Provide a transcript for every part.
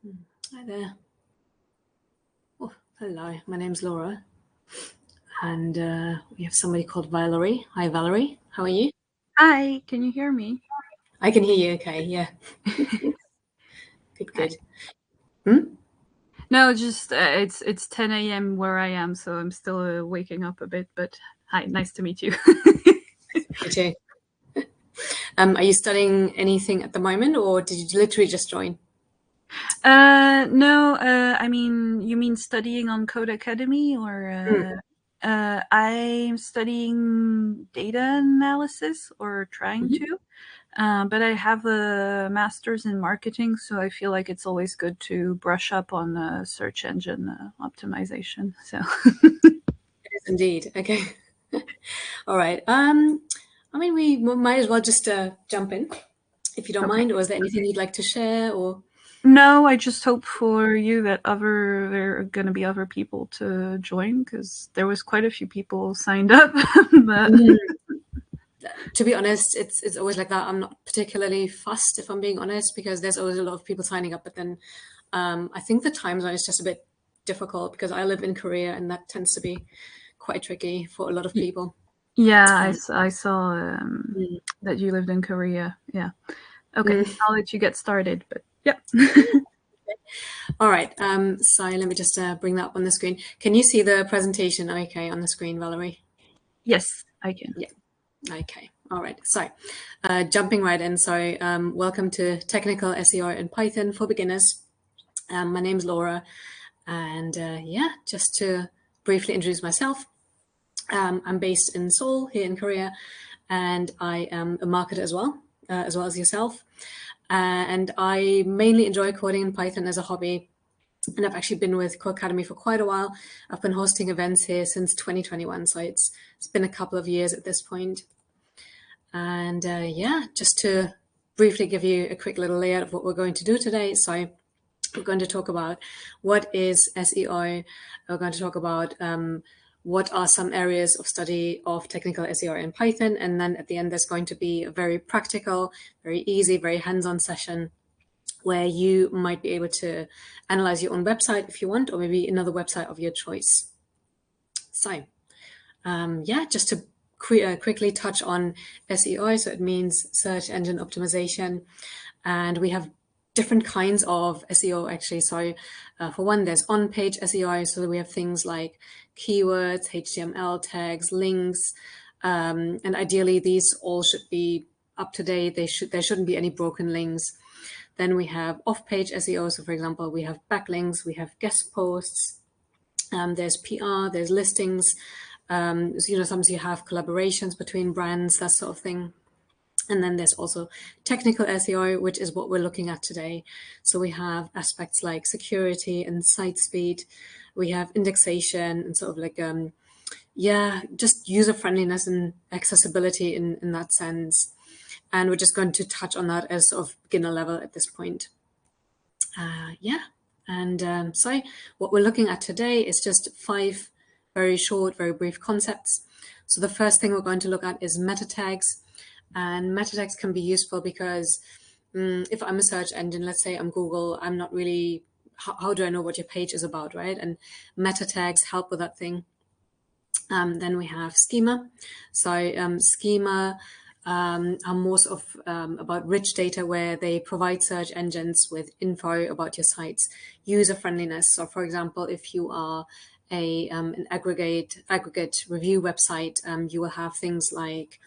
Hi there. Oh, hello. My name's Laura, and we have somebody called Valerie. Hi, Valerie. How are you? Hi, can you hear me? I can hear you. Okay. Yeah. Good. Hi. Good. Hmm? No, just it's 10 a.m. where I am, so I'm still waking up a bit. But hi, nice to meet you. You too. Are you studying anything at the moment, or did you literally just join? No, I mean, you mean studying on Code Academy, or Hmm. I'm studying data analysis or trying Mhm. to. But I have a master's in marketing, so I feel like it's always good to brush up on search engine optimization. So. It is indeed. Okay. All right. I mean, we might as well just jump in, if you don't Okay. mind. Or is there anything you'd like to share? Or No, I just hope for you that there are going to be other people to join because there was quite a few people signed up. But to be honest, it's always like that. I'm not particularly fussed, if I'm being honest, because there's always a lot of people signing up. But then I think the time zone is just a bit difficult because I live in Korea, and that tends to be quite tricky for a lot of people. yeah, Um, I saw mm, that you lived in Korea. Yeah. Okay, mm. I'll let you get started. But yeah. All right. So let me just bring that up on the screen. Can you see the presentation okay on the screen, Valerie? Yes, I can. Yeah. Okay. All right. So jumping right in. So welcome to Technical SEO in Python for Beginners. My name's Laura. And yeah, just to briefly introduce myself, I'm based in Seoul here in Korea, and I am a marketer as well as yourself. And I mainly enjoy coding in Python as a hobby. And I've actually been with Code Academy for quite a while. I've been hosting events here since 2021, so it's been a couple of years at this point. And yeah, just to briefly give you a quick little layout of what we're going to do today. So we're going to talk about what is SEO. We're going to talk about what are some areas of study of technical SEO in Python. And then at the end, there's going to be a very practical, very easy, very hands-on session where you might be able to analyze your own website if you want, or maybe another website of your choice. So yeah, just to quickly touch on SEO. So it means search engine optimization. And we have different kinds of SEO actually. So for one, there's on-page SEO. So we have things like keywords, HTML tags, links, and ideally these all should be up to date. There shouldn't be any broken links. Then we have off-page SEO. So for example, we have backlinks, we have guest posts, there's PR, there's listings. So, sometimes you have collaborations between brands, that sort of thing. And then there's also technical SEO, which is what we're looking at today. So we have aspects like security and site speed. We have indexation and sort of like, yeah, just user friendliness and accessibility in that sense. And we're just going to touch on that as sort of beginner level at this point. Yeah. And so what we're looking at today is just 5 very short, very brief concepts. So the first thing we're going to look at is meta tags. And meta tags can be useful because if I'm a search engine, let's say I'm Google, I'm not really, how do I know what your page is about, right? And meta tags help with that thing. Then we have schema. So schema are more sort of about rich data where they provide search engines with info about your site's user friendliness. So for example, if you are an aggregate review website, you will have things like,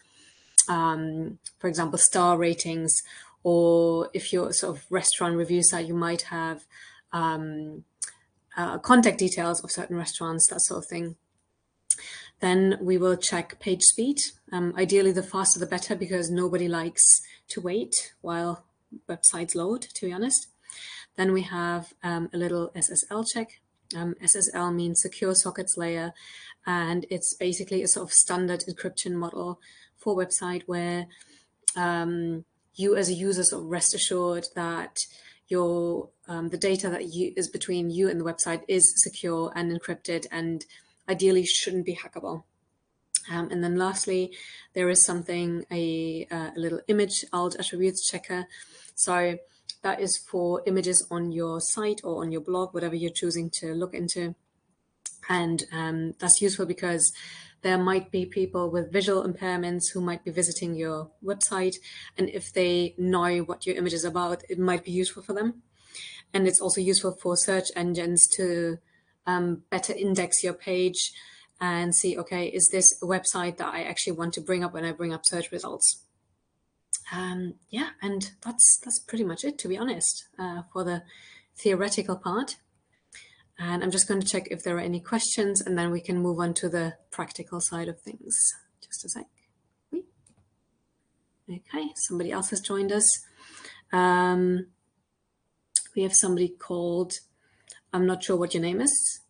for example, star ratings, or if you're a sort of restaurant review site, you might have contact details of certain restaurants, that sort of thing. Then we will check page speed. Ideally, the faster the better because nobody likes to wait while websites load, to be honest. Then we have a little SSL check. SSL means secure sockets layer, and it's basically a sort of standard encryption model for a website where you as a user sort of rest assured that your the data that is between you and the website is secure and encrypted and ideally shouldn't be hackable. And then lastly, there is something, a little image alt attributes checker. So that is for images on your site or on your blog, whatever you're choosing to look into. And that's useful because there might be people with visual impairments who might be visiting your website. And if they know what your image is about, it might be useful for them. And it's also useful for search engines to better index your page and see, okay, is this a website that I actually want to bring up when I bring up search results? Yeah, and that's pretty much it, to be honest, for the theoretical part. And I'm just going to check if there are any questions, and then we can move on to the practical side of things. Just a sec. Okay, somebody else has joined us. We have somebody called, I'm not sure what your name is.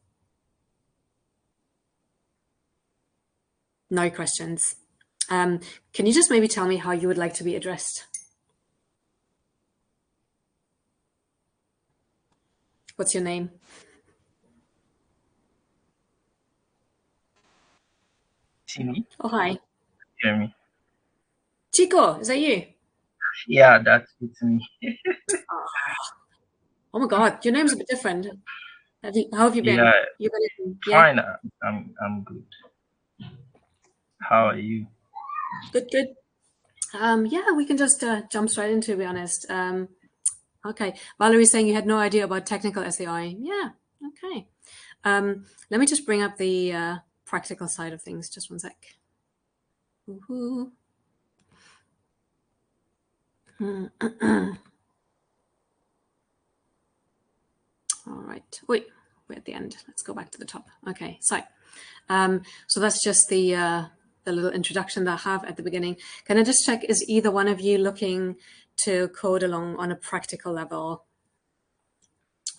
No questions. Can you just maybe tell me how you would like to be addressed? What's your name? Timmy, Oh, hi. hear me? Chico, is that you? Yeah, that's me. Oh my God, your name's a bit different. How have you been? Yeah, Yeah, fine. I'm good. How are you? good, good. Yeah, we can just jump straight in, to be honest. Okay, Valerie's saying you had no idea about technical SEI. Yeah, okay. Let me just bring up the practical side of things. Just one sec. Woohoo. All right. Wait, we're at the end. Let's go back to the top. Okay, so that's just the little introduction that I have at the beginning. Can I just check, is either one of you looking to code along on a practical level?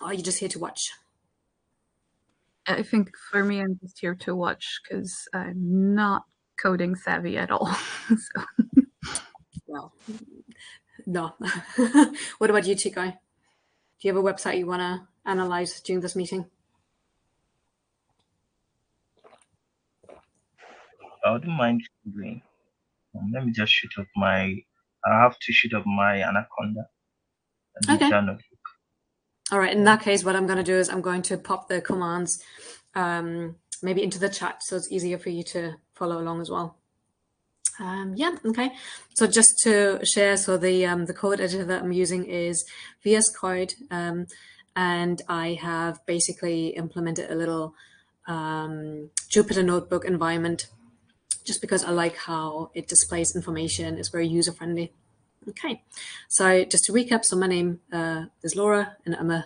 Or are you just here to watch? I think for me, I'm just here to watch because I'm not coding savvy at all. So. Well, no. What about you, Chico? Do you have a website you want to analyze during this meeting? I wouldn't mind doing. Let me just shoot up my. I have to shoot up my Anaconda. Okay. Notebook. All right. In that case, what I'm going to do is I'm going to pop the commands maybe into the chat so it's easier for you to follow along as well. Yeah, okay. So just to share, so the code editor that I'm using is VS Code, and I have basically implemented a little Jupyter Notebook environment just because I like how it displays information. It's very user friendly. Okay, so just to recap, so my name is Laura, and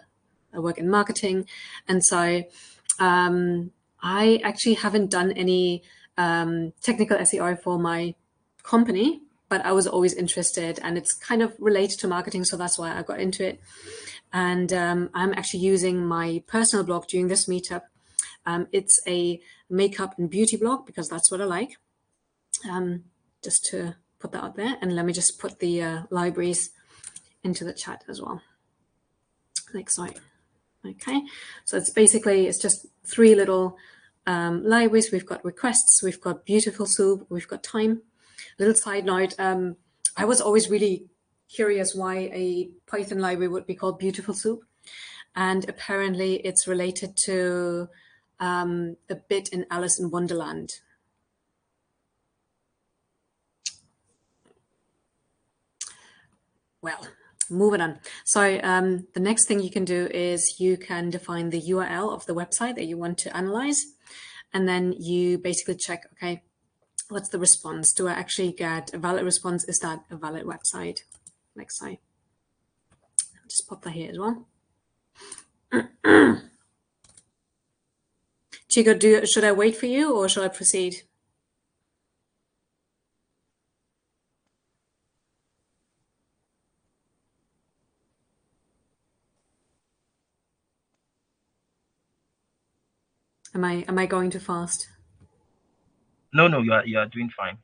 I work in marketing, and so I actually haven't done any technical SEO for my company, but I was always interested, and it's kind of related to marketing, so that's why I got into it. And I'm actually using my personal blog during this meetup. It's a makeup and beauty blog because that's what I like. Just to put that out there, and let me just put the libraries into the chat as well. Next slide. Okay, so it's just three little libraries. We've got requests, we've got beautiful soup, we've got time. Little side note, I was always really curious why a Python library would be called beautiful soup, and apparently it's related to a bit in Alice in Wonderland. Well, moving on. So the next thing you can do is you can define the URL of the website that you want to analyze. And then you basically check, okay, what's the response? Do I actually get a valid response? Is that a valid website? Next slide. Just pop that here as well. Chico, should I wait for you or should I proceed? Am I going too fast? No, you are doing fine.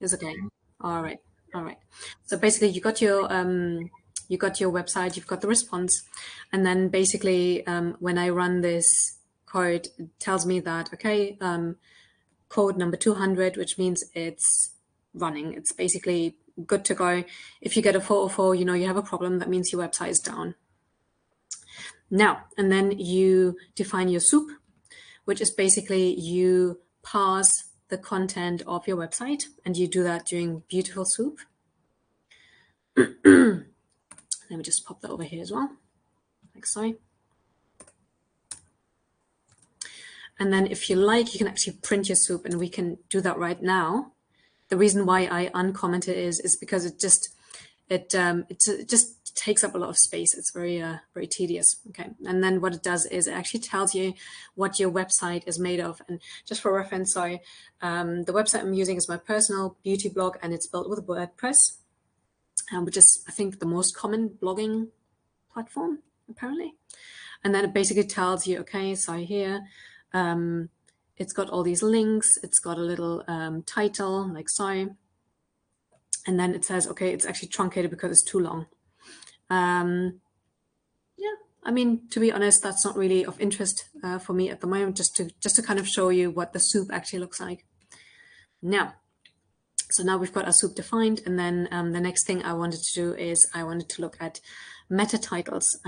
It's okay. All right. All right. So basically you got your website, you've got the response, and then basically when I run this code, it tells me that, okay, code number 200, which means it's running. It's basically good to go. If you get a 404, you know you have a problem. That means your website is down. Now, and then you define your soup, which is basically you parse the content of your website, and you do that during Beautiful Soup. Let me just pop that over here as well, like so. And then if you like, you can actually print your soup, and we can do that right now. The reason why I uncommented is because it just takes up a lot of space. It's very very tedious. Okay, and then what it does is it actually tells you what your website is made of. And just for reference, so the website I'm using is my personal beauty blog, and it's built with WordPress, which is, I think, the most common blogging platform apparently. And then it basically tells you, okay, so here it's got all these links, it's got a little title like so, and then it says, okay, it's actually truncated because it's too long. Yeah, I mean, to be honest, that's not really of interest for me at the moment, just to kind of show you what the soup actually looks like. Now, so now we've got our soup defined, and then the next thing I wanted to do is I wanted to look at meta titles.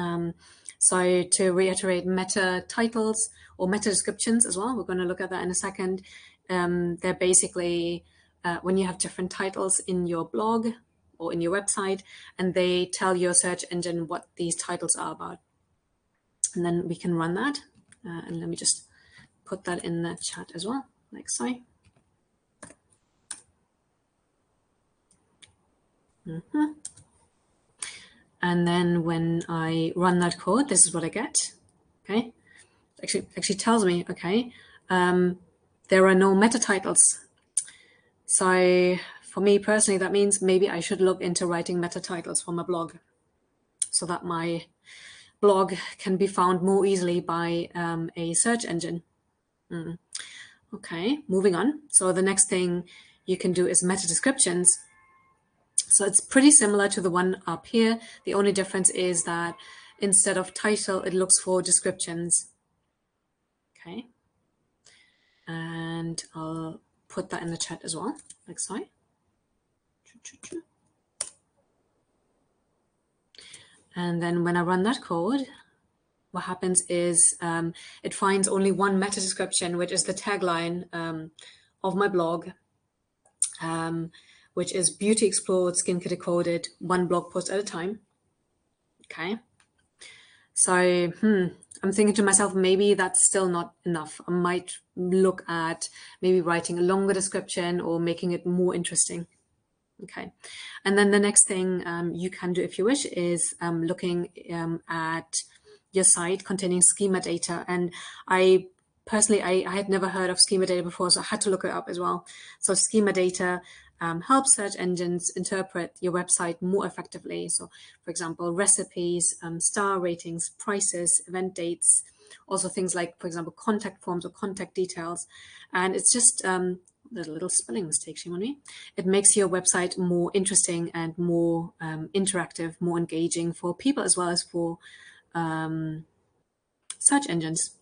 So to reiterate, meta titles or meta descriptions as well, we're going to look at that in a second. They're basically when you have different titles in your blog or in your website, and they tell your search engine what these titles are about. And then we can run that. And let me just put that in the chat as well, like so. And then when I run that code, this is what I get. Okay, actually tells me, okay, there are no meta titles. So for me personally, that means maybe I should look into writing meta titles for my blog, so that my blog can be found more easily by a search engine. Okay, moving on. So the next thing you can do is meta descriptions. So it's pretty similar to the one up here. The only difference is that instead of title, it looks for descriptions. Okay. And I'll put that in the chat as well, like so. And then when I run that code, what happens is it finds only one meta description, which is the tagline of my blog, which is Beauty Explored, Skincare Decoded, one blog post at a time. Okay. So I'm thinking to myself, maybe that's still not enough. I might look at maybe writing a longer description or making it more interesting. Okay. And then the next thing you can do if you wish is looking at your site containing schema data. And I personally, I had never heard of schema data before, so I had to look it up as well. So schema data helps search engines interpret your website more effectively. So for example, recipes, star ratings, prices, event dates, also things like, for example, contact forms or contact details. And it's just the little spelling mistake, shame on me. It makes your website more interesting and more interactive, more engaging for people as well as for search engines.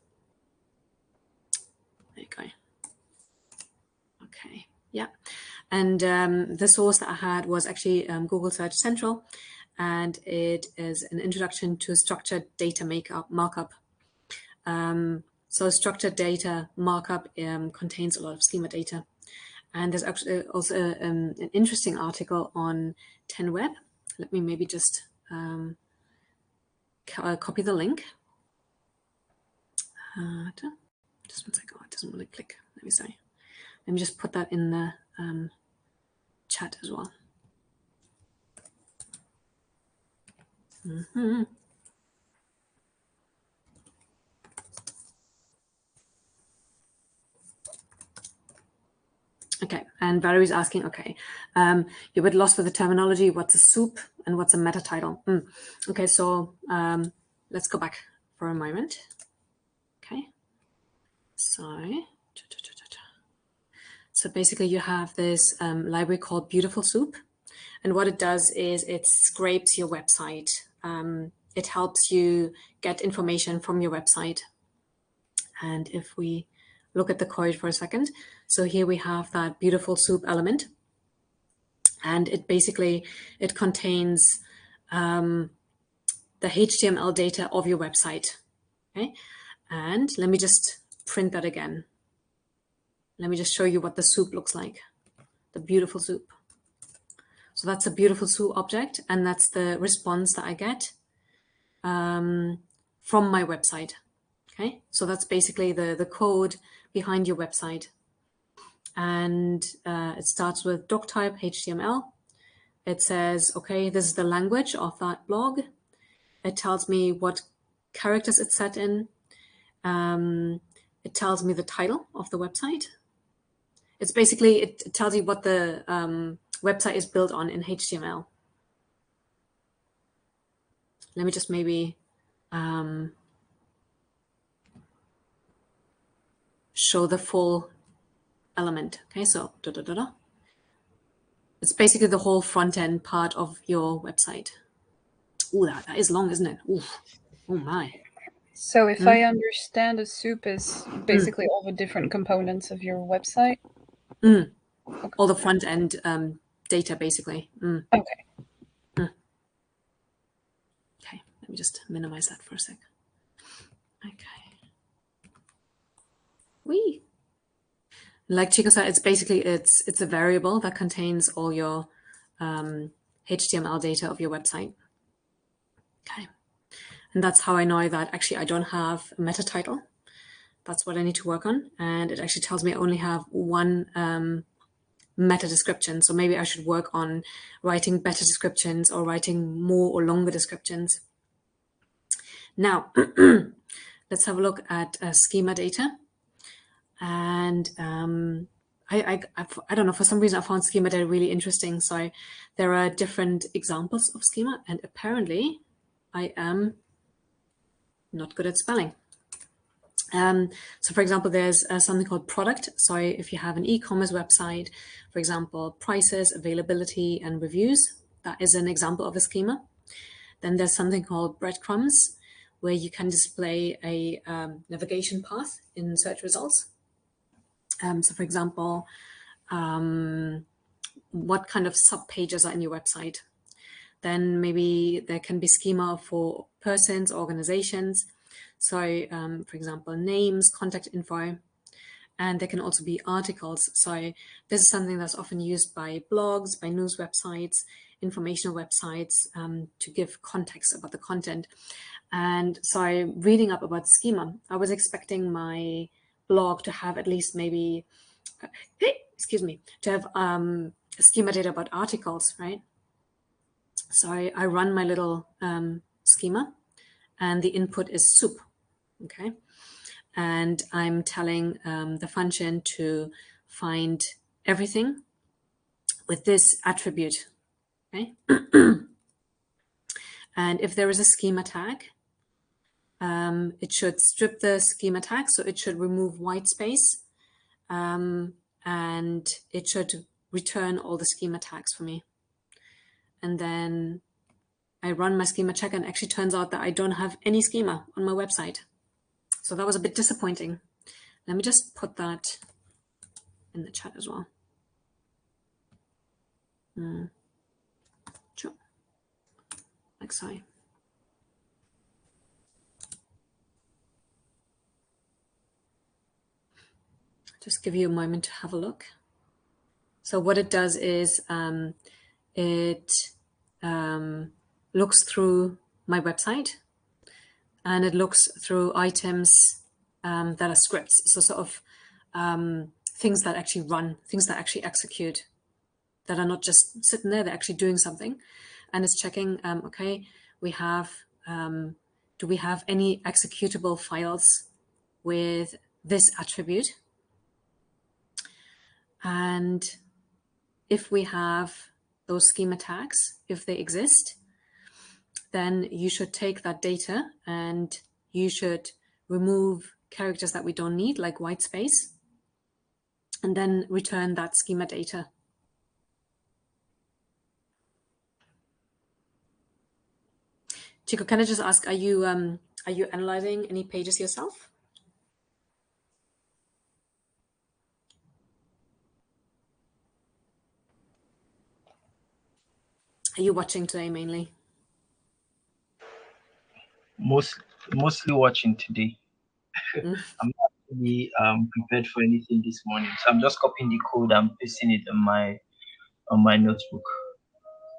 There you go. Okay, yeah. And the source that I had was actually Google Search Central, and it is an introduction to structured data markup. So structured data markup contains a lot of schema data. And there's actually also an interesting article on 10Web. Let me maybe just copy the link. Just one second. Oh, it doesn't want to click. Let me see. Let me just put that in the chat as well. Okay, and Valerie's asking, okay, you're a bit lost with the terminology. What's a soup and what's a meta title? Okay, so let's go back for a moment. Okay, so basically you have this library called Beautiful Soup, and what it does is it scrapes your website. It helps you get information from your website. And if we look at the code for a second, so here we have that Beautiful Soup element. And it basically, it contains the HTML data of your website. Okay, and let me just print that again. Let me just show you what the soup looks like, the beautiful soup. So that's a beautiful soup object, and that's the response that I get from my website. Okay, so that's basically the code behind your website. And it starts with doc type HTML. It says, okay, this is the language of that blog. It tells me what characters it's set in. It tells me the title of the website. It's basically, it tells you what the website is built on in HTML. Let me just maybe show the full element. Okay, so it's basically the whole front end part of your website. Oh, that is long, isn't it? Oof. Oh my. So if I understand, a soup is basically all the different components of your website. Okay. All the front end data, basically. Okay. Okay, let me just minimize that for a sec. Okay. Whee. Like Chico said, it's basically, it's a variable that contains all your HTML data of your website. Okay. And that's how I know that actually I don't have a meta title. That's what I need to work on. And it actually tells me I only have one meta description. So maybe I should work on writing better descriptions or writing more or longer descriptions. Now, let's have a look at schema data. And I don't know, for some reason I found schema data really interesting. So there are different examples of schema, and apparently I am not good at spelling. So for example, there's something called product. So if you have an e-commerce website, for example, prices, availability, and reviews, that is an example of a schema. Then there's something called breadcrumbs, where you can display a navigation path in search results. So for example, what kind of sub pages are in your website? Then maybe there can be schema for persons, organizations. So for example, names, contact info, and there can also be articles. So this is something that's often used by blogs, by news websites, informational websites to give context about the content. And so reading up about schema, I was expecting my blog to have at least maybe, to have schema data about articles, right? So I run my little schema, and the input is soup, okay? And I'm telling the function to find everything with this attribute, okay? And if there is a schema tag, it should strip the schema tag, so it should remove white space, and it should return all the schema tags for me. And then I run my schema check, and actually turns out that I don't have any schema on my website. So that was a bit disappointing. Let me just put that in the chat as well. Sure. Like so. Just give you a moment to have a look. So what it does is it looks through my website, and it looks through items that are scripts. So sort of things that actually run, things that actually execute, that are not just sitting there, they're actually doing something. And it's checking, okay, we have, do we have any executable files with this attribute? And if we have those schema tags, if they exist, then you should take that data and you should remove characters that we don't need, like white space, and then return that schema data. Chico, can I just ask, are you analyzing any pages yourself? are you watching today mainly? Mostly watching today. Mm. I'm not really prepared for anything this morning, so I'm just copying the code and pasting it on my notebook.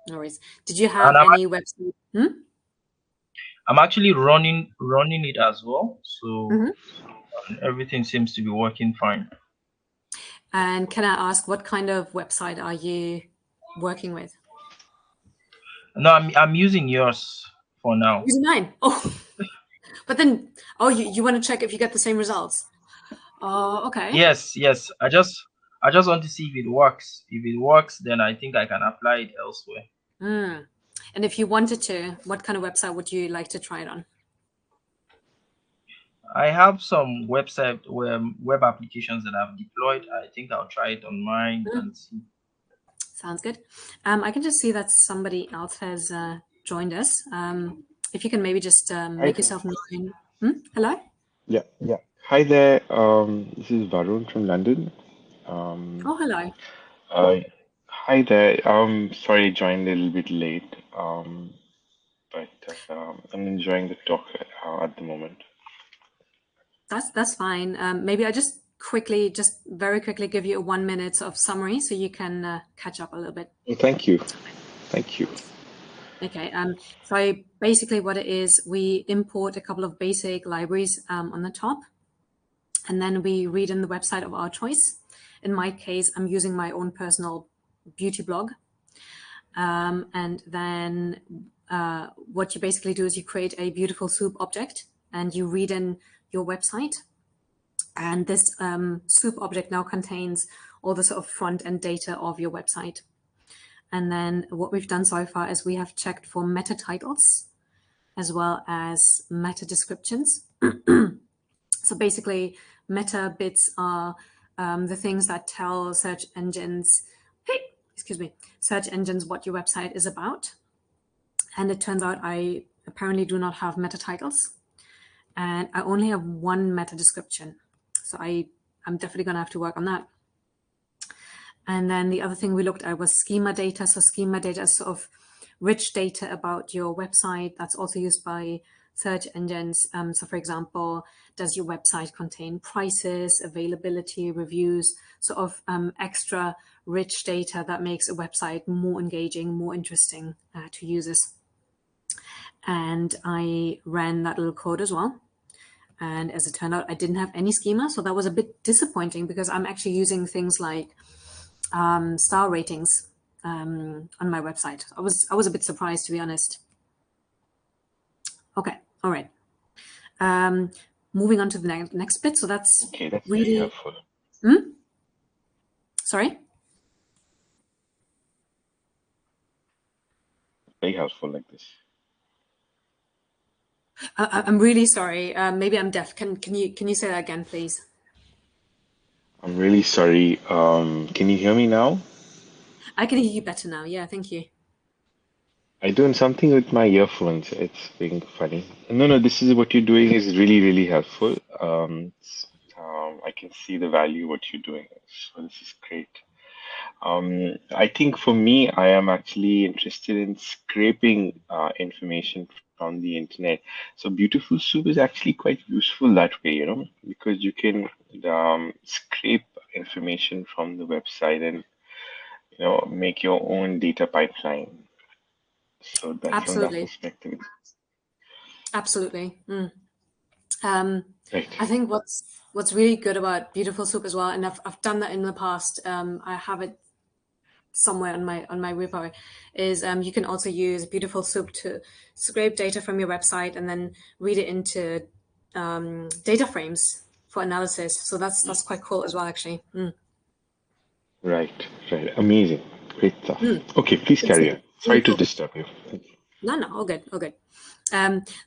No worries. Did you And have any website? I'm actually running it as well, so Mhm. everything seems to be working fine. And can I ask, what kind of website are you working with? No, I'm using yours for now. Using mine. Oh, but then, oh, you want to check if you get the same results? Oh, okay. Yes, yes. I just want to see if it works. If it works, then I think I can apply it elsewhere. Mm. And if you wanted to, what kind of website would you like to try it on? I have some web applications that I've deployed. I think I'll try it on mine and see. Sounds good. I can just see that somebody else has joined us. If you can maybe just Hi make there. yourself known. Hello? Yeah, yeah. Hi there. This is Varun from London. Um, Oh, hello. uh, Hi there. Sorry, I joined a little bit late. But I'm enjoying the talk at the moment. That's fine. Maybe I just very quickly give you a 1 minute of summary so you can catch up a little bit. Well, thank you. Thank you. Okay. So basically what it is, we import a couple of basic libraries on the top, and then we read in the website of our choice. In my case, I'm using my own personal beauty blog. And then what you basically do is you create a beautiful soup object and you read in your website. And this soup object now contains all the sort of front end data of your website. And then what we've done so far is we have checked for meta titles as well as meta descriptions. So basically, meta bits are the things that tell search engines, search engines what your website is about. And it turns out I apparently do not have meta titles, and I only have one meta description. So I'm definitely going to have to work on that. And then the other thing we looked at was schema data. So schema data is sort of rich data about your website that's also used by search engines. So for example, does your website contain prices, availability, reviews, sort of extra rich data that makes a website more engaging, more interesting to users. And I ran that little code as well. And as it turned out, I didn't have any schema. So that was a bit disappointing because I'm actually using things like star ratings on my website. I was a bit surprised, to be honest. Okay, all right. Moving on to the next bit. So that's Okay, that's really very helpful. Sorry. Very helpful like this. I'm really sorry. Maybe I'm deaf. Can you say that again, please? I'm really sorry. Can you hear me now? I can hear you better now. Yeah, thank you. I'm doing something with my earphones. It's being funny. No, this is what you're doing is really, really helpful. I can see the value what you're doing. So this is great. I think for me, I am actually interested in scraping information from the internet. So Beautiful Soup is actually quite useful that way, because you can scrape information from the website and make your own data pipeline. So that's from that Absolutely. perspective. Absolutely. Right. I think what's really good about Beautiful Soup as well, and I've done that in the past. I have it somewhere on my repo, is you can also use Beautiful Soup to scrape data from your website and then read it into data frames for analysis. So that's quite cool as well, actually. Right. Amazing. Great stuff. Mm. Okay, please It's carry on. really Sorry to cool. disturb you. Thank you. No, all good, all good.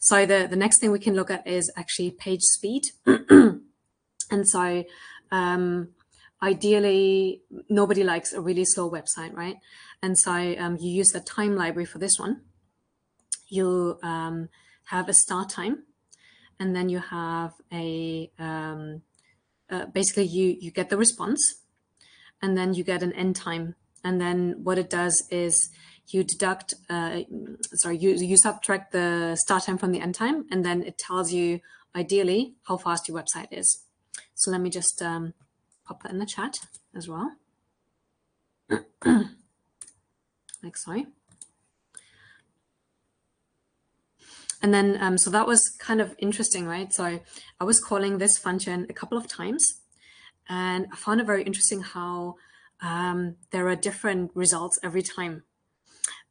So the next thing we can look at is actually page speed. And so ideally, nobody likes a really slow website, right? And so you use the time library for this one. You have a start time, and then you have a basically you get the response, and then you get an end time. And then what it does is you deduct, you subtract the start time from the end time, and then it tells you ideally how fast your website is. So let me just pop that in the chat as well. Like so. And then, so that was kind of interesting, right? So I was calling this function a couple of times, and I found it very interesting how there are different results every time.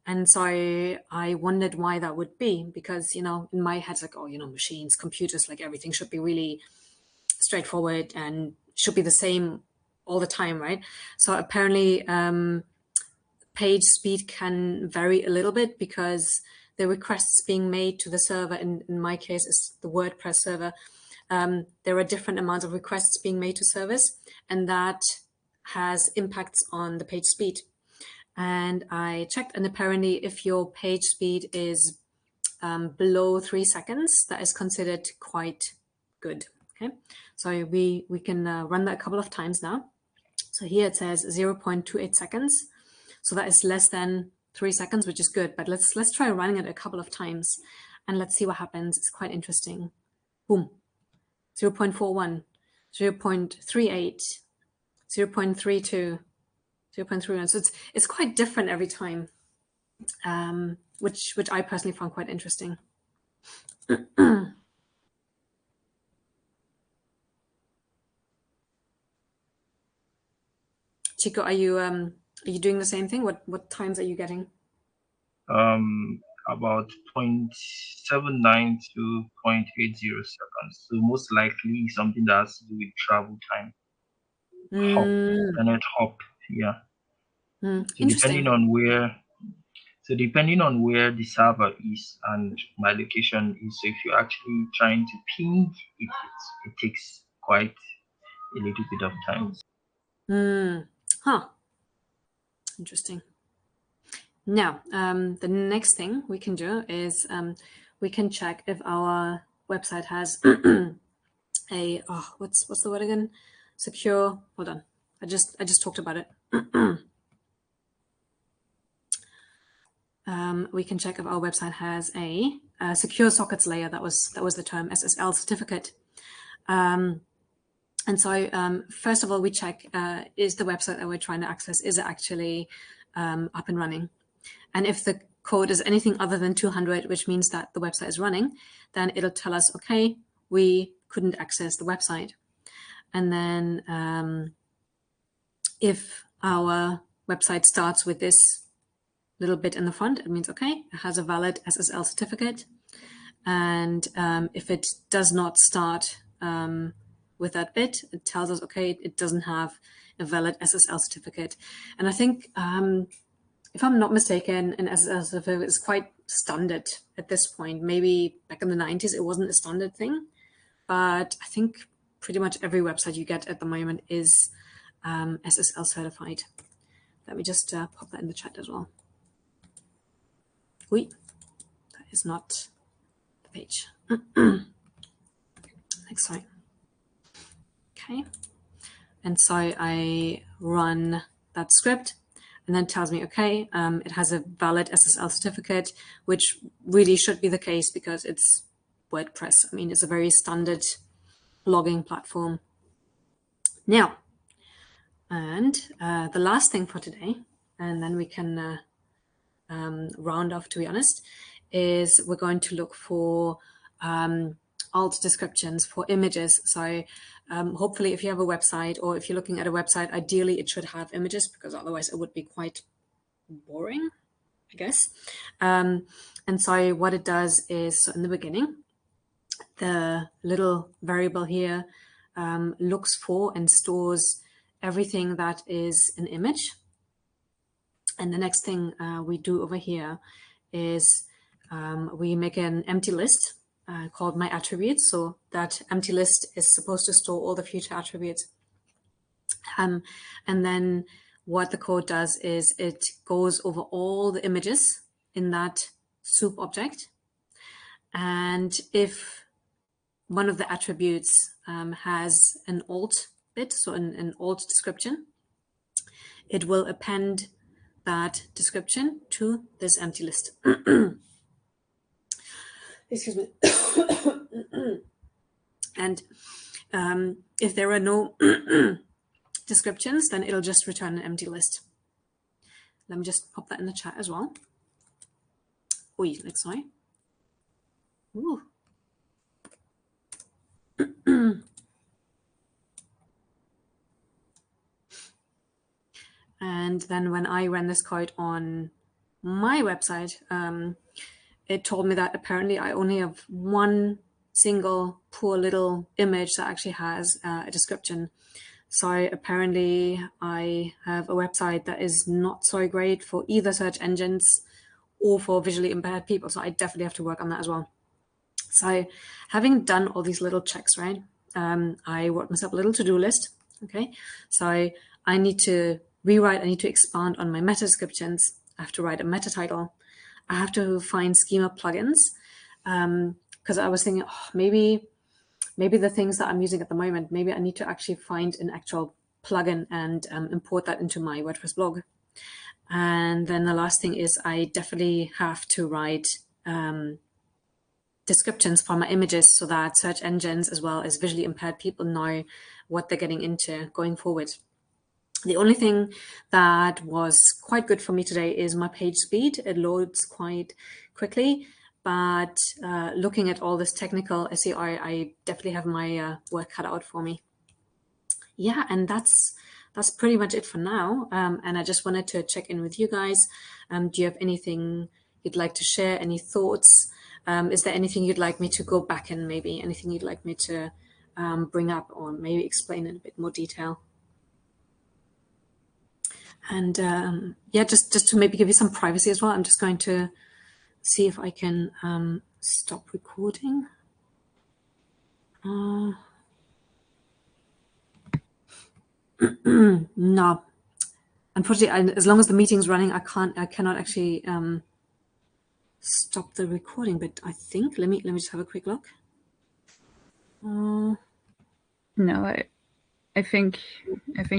And so I wondered why that would be, because, in my head, it's like, oh, machines, computers, like everything should be really straightforward and should be the same all the time, right? So apparently page speed can vary a little bit because the requests being made to the server, in my case, is the WordPress server. There are different amounts of requests being made to servers, and that has impacts on the page speed. And I checked, and apparently if your page speed is below 3 seconds, that is considered quite good. Okay, so we can run that a couple of times now. So here it says 0.28 seconds. So that is less than 3 seconds, which is good. But let's try running it a couple of times, and let's see what happens. It's quite interesting. Boom, 0.41, 0.38, 0.32, 0.31. So it's quite different every time, which I personally found quite interesting. Chico, are you doing the same thing? What times are you getting? About 0.79 to 0.80 seconds. So most likely something that has to do with travel time. Hop, internet hop, yeah. So depending on where the server is and my location is, so if you're actually trying to ping, it takes quite a little bit of time. Huh. Interesting. Now, the next thing we can do is we can check if our website has a what's the word again? Secure. Hold on. I just talked about it. We can check if our website has a secure sockets layer. That was the term, SSL certificate. And so first of all, we check is the website that we're trying to access, is it actually up and running? And if the code is anything other than 200, which means that the website is running, then it'll tell us, okay, we couldn't access the website. And then if our website starts with this little bit in the front, it means, okay, it has a valid SSL certificate. And if it does not start with that bit, it tells us, okay, it doesn't have a valid SSL certificate. And I think, if I'm not mistaken, an SSL certificate is quite standard at this point. Maybe back in the 90s, it wasn't a standard thing, but I think pretty much every website you get at the moment is SSL certified. Let me just pop that in the chat as well. Wait, that is not the page. Next slide. Okay, and so I run that script, and then tells me, okay, it has a valid SSL certificate, which really should be the case because it's WordPress. I mean, it's a very standard blogging platform. Now, and the last thing for today, and then we can round off, to be honest, is we're going to look for alt descriptions for images. So hopefully if you have a website, or if you're looking at a website, ideally it should have images, because otherwise it would be quite boring, I guess. And so what it does is, so in the beginning, the little variable here looks for and stores everything that is an image. And the next thing we do over here is we make an empty list called my attributes. So that empty list is supposed to store all the future attributes. And then what the code does is it goes over all the images in that soup object. And if one of the attributes has an alt bit, so an alt description, it will append that description to this empty list. Excuse me. And if there are no descriptions, then it'll just return an empty list. Let me just pop that in the chat as well. Oi, like sorry. Ooh. And then when I ran this code on my website, it told me that apparently I only have one single poor little image that actually has a description. So apparently I have a website that is not so great for either search engines or for visually impaired people. So I definitely have to work on that as well. So having done all these little checks, right, I wrote myself a little to-do list. Okay, so I need to rewrite, I need to expand on my meta descriptions. I have to write a meta title. I have to find schema plugins because I was thinking, oh, maybe the things that I'm using at the moment, maybe I need to actually find an actual plugin and import that into my WordPress blog. And then the last thing is I definitely have to write descriptions for my images so that search engines as well as visually impaired people know what they're getting into going forward. The only thing that was quite good for me today is my page speed. It loads quite quickly, but looking at all this technical SEO, I definitely have my work cut out for me. Yeah, and that's pretty much it for now. And I just wanted to check in with you guys. Do you have anything you'd like to share? Any thoughts? Is there anything you'd like me to go back and maybe anything you'd like me to bring up or maybe explain in a bit more detail? And yeah, just to maybe give you some privacy as well, I'm just going to see if I can stop recording. No, unfortunately, as long as the meeting's running, I cannot actually stop the recording. But I think let me just have a quick look. No, I think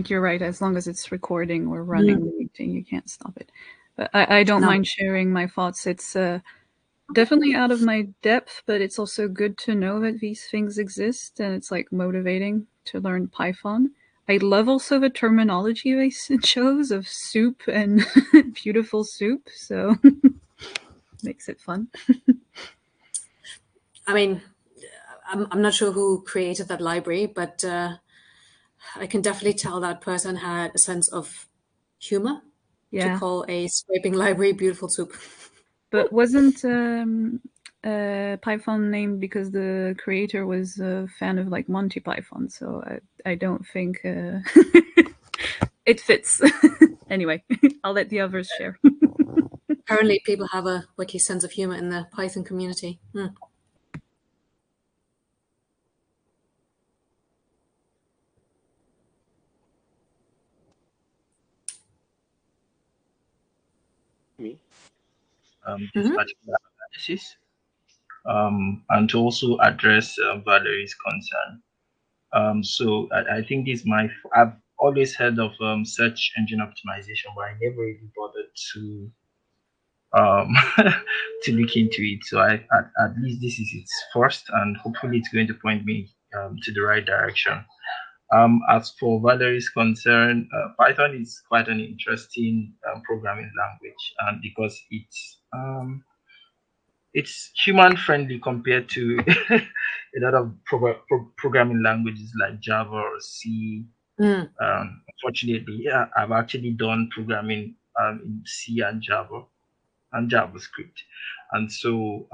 you're right. As long as it's recording or running the meeting, you can't stop it. But I don't mind sharing my thoughts. It's definitely out of my depth, but it's also good to know that these things exist, and it's like motivating to learn Python. I love also the terminology they chose of soup and beautiful soup, so makes it fun. I mean, I'm not sure who created that library, but I can definitely tell that person had a sense of humor to call a scraping library beautiful soup. But wasn't Python named because the creator was a fan of like Monty Python? So I don't think it fits. Anyway, I'll let the others share. Apparently, people have a wiki sense of humor in the Python community. This particular analysis, and to also address Valerie's concern. So I think I've always heard of search engine optimization, but I never really bothered to to look into it. So at least this is its first, and hopefully it's going to point me to the right direction. As for Valerie's concern, Python is quite an interesting programming language, and because it's human friendly compared to a lot of programming languages like Java or C. Unfortunately, yeah, I've actually done programming in C and Java and JavaScript. And so,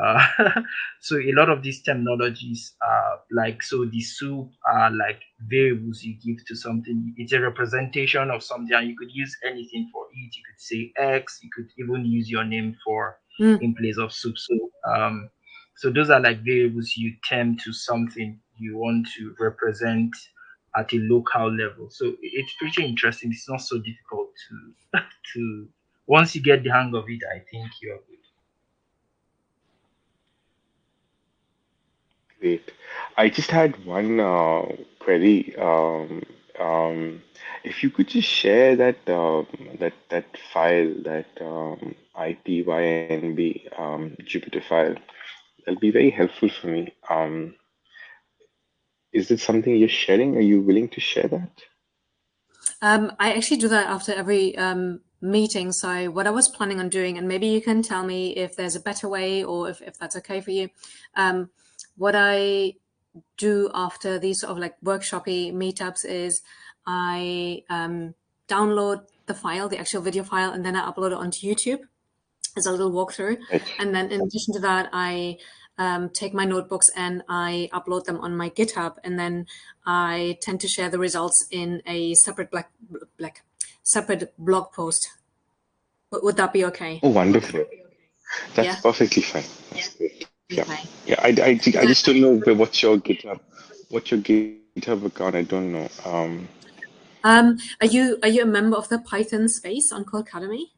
so a lot of these terminologies are like, so the soup are like variables you give to something. It's a representation of something, and you could use anything for it. You could say X, you could even use your name for in place of soup. So those are like variables you term to something you want to represent at a local level. So it's pretty interesting. It's not so difficult to once you get the hang of it, I think you're good. Great. I just had one query. If you could just share that file, that IPYNB Jupyter file, that'll be very helpful for me. Is it something you're sharing? Are you willing to share that? I actually do that after every meeting. So what I was planning on doing, and maybe you can tell me if there's a better way or if that's okay for you. What I do after these sort of like workshopy meetups is I download the file, the actual video file, and then I upload it onto YouTube as a little walkthrough. Right. And then in addition to that, I take my notebooks and I upload them on my GitHub, and then I tend to share the results in a separate separate blog post. Would that be okay? Oh, wonderful. That's Yeah. perfectly fine. That's great. Yeah. Okay. Yeah. I just don't know what's your GitHub account. I don't know. Are you a member of the Python space on Codecademy?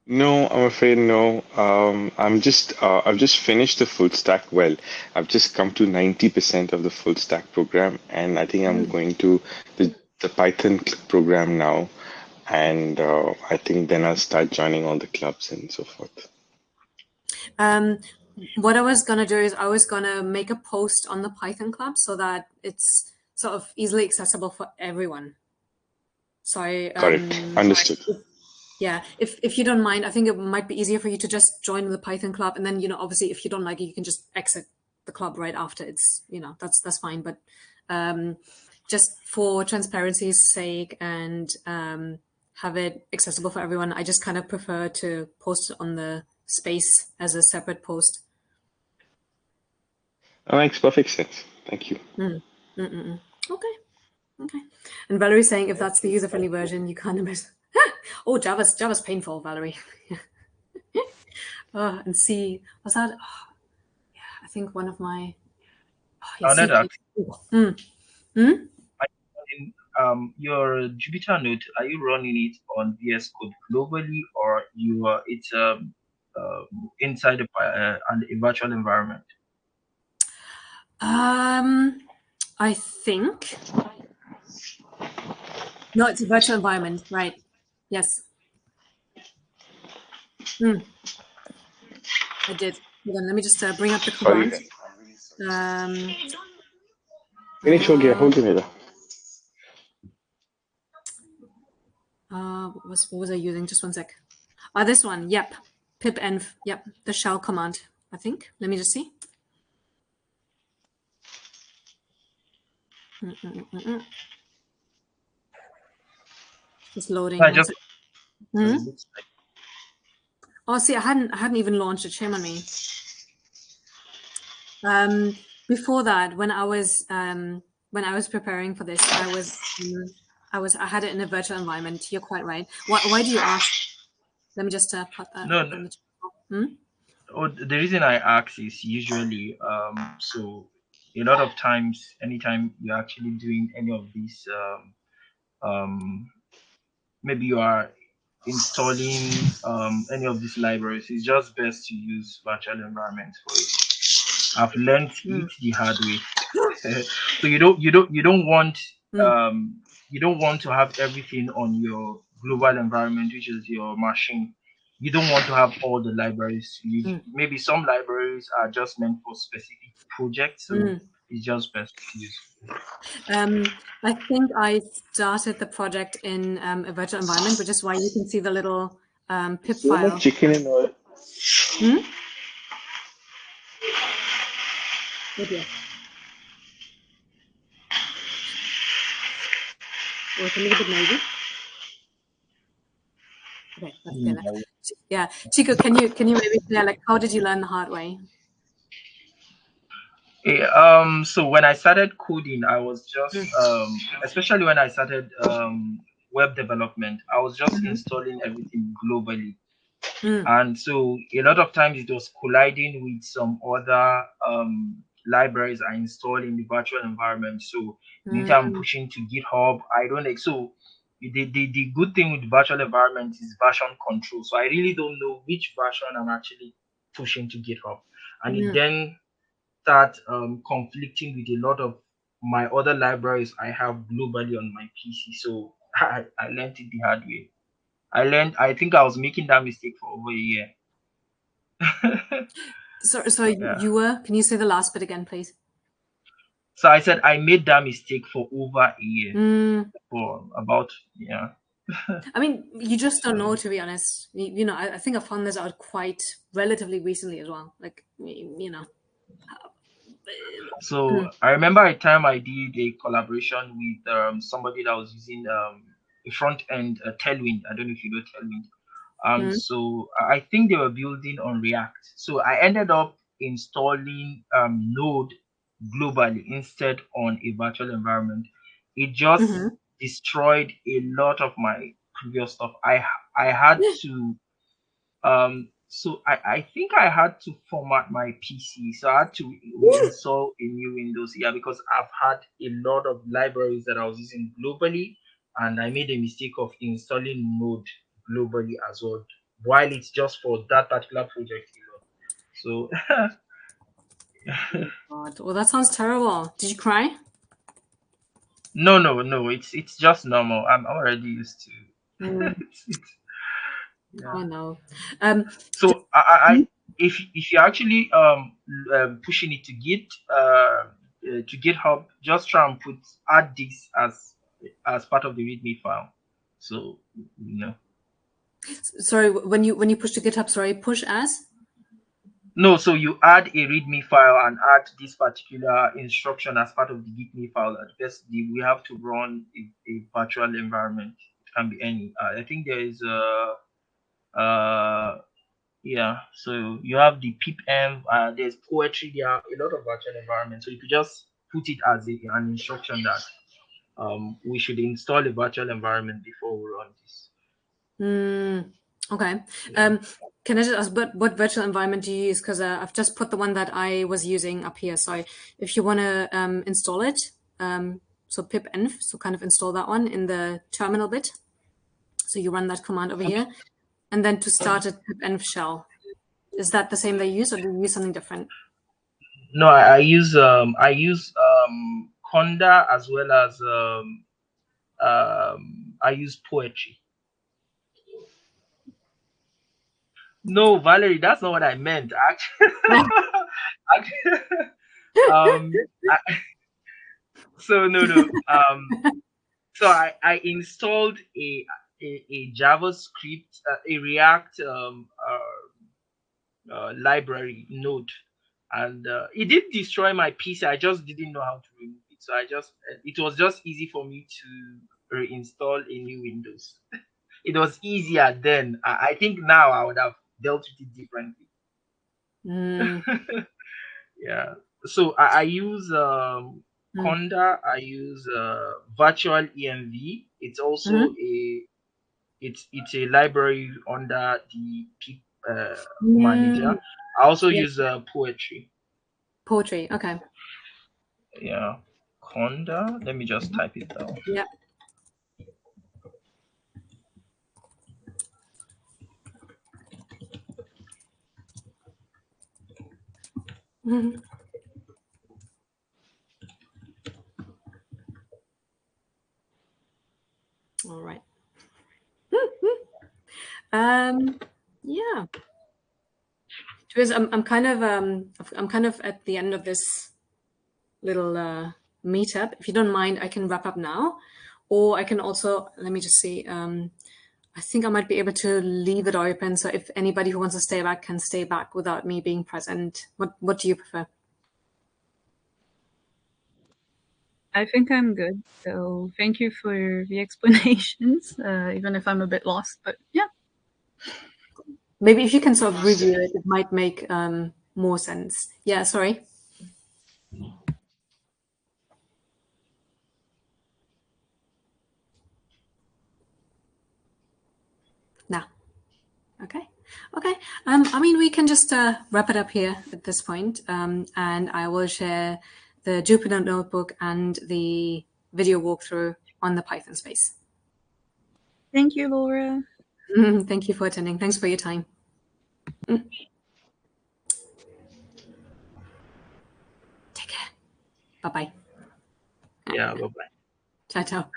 No, I'm afraid no. I've just finished the full stack. Well, I've just come to 90% of the full stack program, and I think I'm going to the Python program now, and I think then I'll start joining all the clubs and so forth. What I was gonna do is I was gonna make a post on the Python Club so that it's sort of easily accessible for everyone. So Got it. Understood. yeah, if you don't mind, I think it might be easier for you to just join the Python Club, and then obviously if you don't like it, you can just exit the club right after. It's that's fine. But just for transparency's sake and have it accessible for everyone, I just kind of prefer to post it on the space as a separate post. That makes perfect sense. Thank you. Okay. And Valerie's saying if that's the user-friendly version, you can't miss. Oh, Java's painful, Valerie. Oh, and C, was that? Oh, yeah, I think one of my. Oh, yeah, Your Jupyter Note, are you running it on VS Code globally, or it's inside a virtual environment? I think. No, it's a virtual environment, right? Yes. I did. Hold on, let me just bring up the Sorry. command. Finish हो गया, hold it. What was I using? Just one sec. This one. Yep. Pip env. Yep. The shell command, I think. Let me just see. Just loading. Oh, see, I hadn't even launched it. Shame on me. Before that, when I was preparing for this, I had it in a virtual environment. You're quite right. Why do you ask? Let me just put that No, in the chat. Oh, the reason I ask is usually so a lot of times, anytime you're actually doing any of these, maybe you are installing any of these libraries, it's just best to use virtual environments for it. I've learned it the hard way. So you don't want to have everything on your global environment, which is your machine. You don't want to have all the libraries. Maybe some libraries are just meant for specific projects, so it's just best to use. I think I started the project in a virtual environment, which is why you can see the little pip So file. much chicken and oil. Oh dear. Oh, it's a little bit noisy. Okay, that's good. Yeah, Chico, can you maybe share like how did you learn the hard way? So when I started coding, I was just especially when I started web development, I was just installing everything globally. And so a lot of times it was colliding with some other libraries I install in the virtual environment. So anytime I'm pushing to GitHub, I don't like so the good thing with virtual environment is version control. So I really don't know which version I'm actually pushing to GitHub. And it then start conflicting with a lot of my other libraries I have globally on my PC. So I learned it the hard way. I think I was making that mistake for over a year. So Yeah. you were, can you say the last bit again, please? So I said I made that mistake for over a year. For about, yeah. I mean, you just don't know, to be honest. You know, I think I found this out quite relatively recently as well. Like, you know. So I remember a time I did a collaboration with somebody that was using a front end Tailwind. I don't know if you know Tailwind. So I think they were building on React. So I ended up installing Node globally instead on a virtual environment. It just destroyed a lot of my previous stuff. I had to so I think I had to format my PC. So I had to reinstall a new Windows. Yeah, because I've had a lot of libraries that I was using globally, and I made a mistake of installing Node globally as well, while it's just for that particular project. So God. Well, that sounds terrible. Did you cry? no, it's just normal. I'm already used to. Yeah. Oh no. So I if you're actually pushing it to to GitHub, just try and add this as part of the README file. So Sorry, when you push to GitHub, sorry, push as? No, so you add a README file and add this particular instruction as part of the GitHub file. Because we have to run a virtual environment. It can be any. I think there is yeah, so you have the pipenv, there's poetry, there are a lot of virtual environments. So if you just put it as an instruction that we should install a virtual environment before we run this. Okay. Yeah. Can I just ask, what virtual environment do you use? Because I've just put the one that I was using up here. So if you want to install it, so pipenv, so kind of install that one in the terminal bit. So you run that command over here. And then to start a pipenv shell. Is that the same they use, or do you use something different? No, I use Conda as well as I use poetry. No, Valerie, that's not what I meant. Actually, so no. So I installed a JavaScript, a React library node, and it did destroy my PC. I just didn't know how to remove it. So it was just easy for me to reinstall a new Windows. It was easier then. I think now I would have dealt with it differently. Yeah. So I use Conda. I use virtual env. It's also it's a library under the pip manager. I also use poetry. Poetry, okay. Yeah, Conda. Let me just type it down. Yeah. All right. Yeah. Because I'm kind of at the end of this little meetup. If you don't mind, I can wrap up now, or I can also, let me just see. I think I might be able to leave it open, so if anybody who wants to stay back can stay back without me being present. What do you prefer? I think I'm good. So thank you for the explanations, even if I'm a bit lost. But yeah. Maybe if you can sort of review it, it might make more sense. Yeah, sorry. No. Okay. Okay. I mean, we can just wrap it up here at this point, and I will share the Jupyter notebook and the video walkthrough on the Python space. Thank you, Laura. Thank you for attending. Thanks for your time. Take care. Bye-bye. Yeah, bye bye. Ciao, ciao.